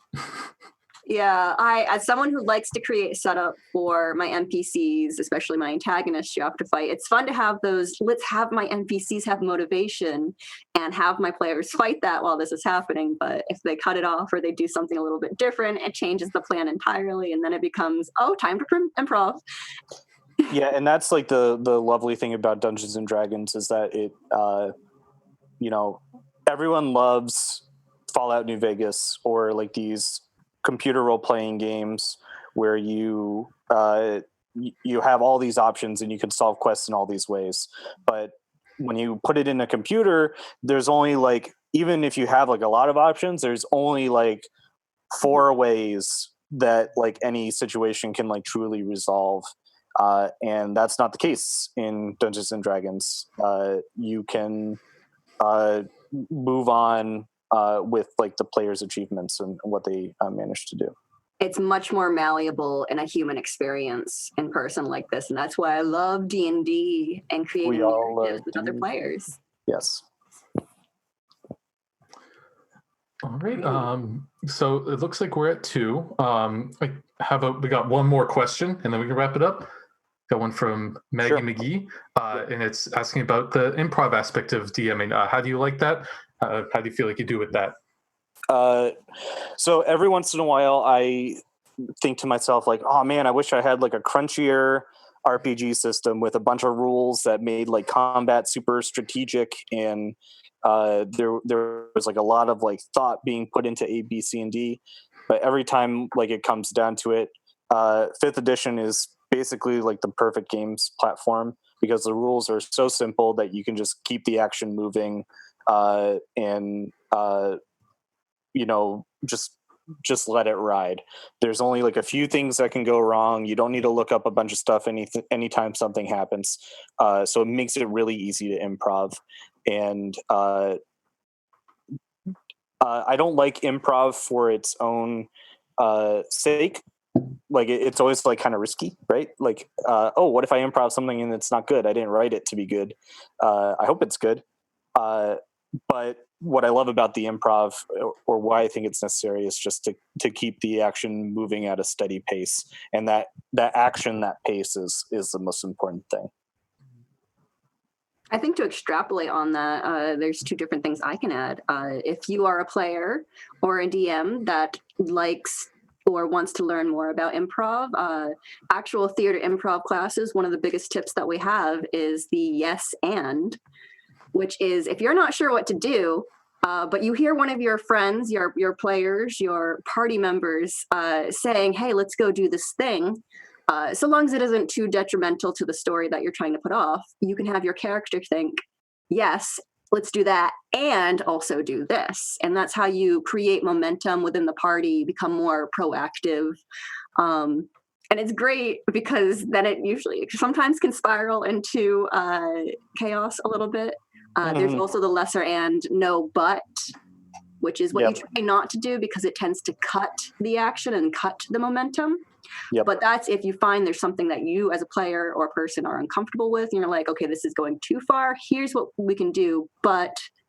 Yeah, as someone who likes to create setup for my NPCs, especially my antagonists you have to fight, it's fun to have those, let's have my NPCs have motivation and have my players fight that while this is happening. But if they cut it off or they do something a little bit different, it changes the plan entirely. And then it becomes, oh, time to improv. Yeah, and that's like the lovely thing about Dungeons and Dragons is that it, everyone loves Fallout New Vegas or like these computer role-playing games where you have all these options and you can solve quests in all these ways. But when you put it in a computer, there's only like, even if you have like a lot of options, there's only like 4 ways that like any situation can like truly resolve. And that's not the case in Dungeons and Dragons. You can move on with like the players' achievements and what they managed to do. It's much more malleable in a human experience in person like this, and that's why I love D&D and creating narratives with other players. Yes. All right. So it looks like we're at 2. We got one more question, and then we can wrap it up. Got one from Maggie McGee, and it's asking about the improv aspect of DMing. How do you like that? How do you feel like you do with that? So every once in a while, I think to myself, like, oh man, I wish I had like a crunchier RPG system with a bunch of rules that made like combat super strategic, and there was like a lot of like thought being put into A, B, C, and D. But every time like it comes down to it, 5th edition is basically like the perfect games platform because the rules are so simple that you can just keep the action moving and just let it ride. There's only like a few things that can go wrong. You don't need to look up a bunch of stuff anytime something happens. So it makes it really easy to improv. And I don't like improv for its own sake. Like it's always like kind of risky, right? Like, what if I improv something and it's not good? I didn't write it to be good. I hope it's good. But what I love about the improv, or why I think it's necessary, is just to keep the action moving at a steady pace, and that action, that pace is the most important thing. I think to extrapolate on that, there's 2 different things I can add. If you are a player or a DM that likes or wants to learn more about improv, actual theater improv classes, one of the biggest tips that we have is the yes and, which is if you're not sure what to do, but you hear one of your friends, your players, your party members saying, hey, let's go do this thing, so long as it isn't too detrimental to the story that you're trying to put off, you can have your character think, yes, let's do that, and also do this. And that's how you create momentum within the party, become more proactive. And it's great because then it usually sometimes can spiral into chaos a little bit. There's also the lesser and no but, which is what you try not to do because it tends to cut the action and cut the momentum. Yep. But that's if you find there's something that you as a player or a person are uncomfortable with, and you're like, okay, this is going too far. Here's what we can do, but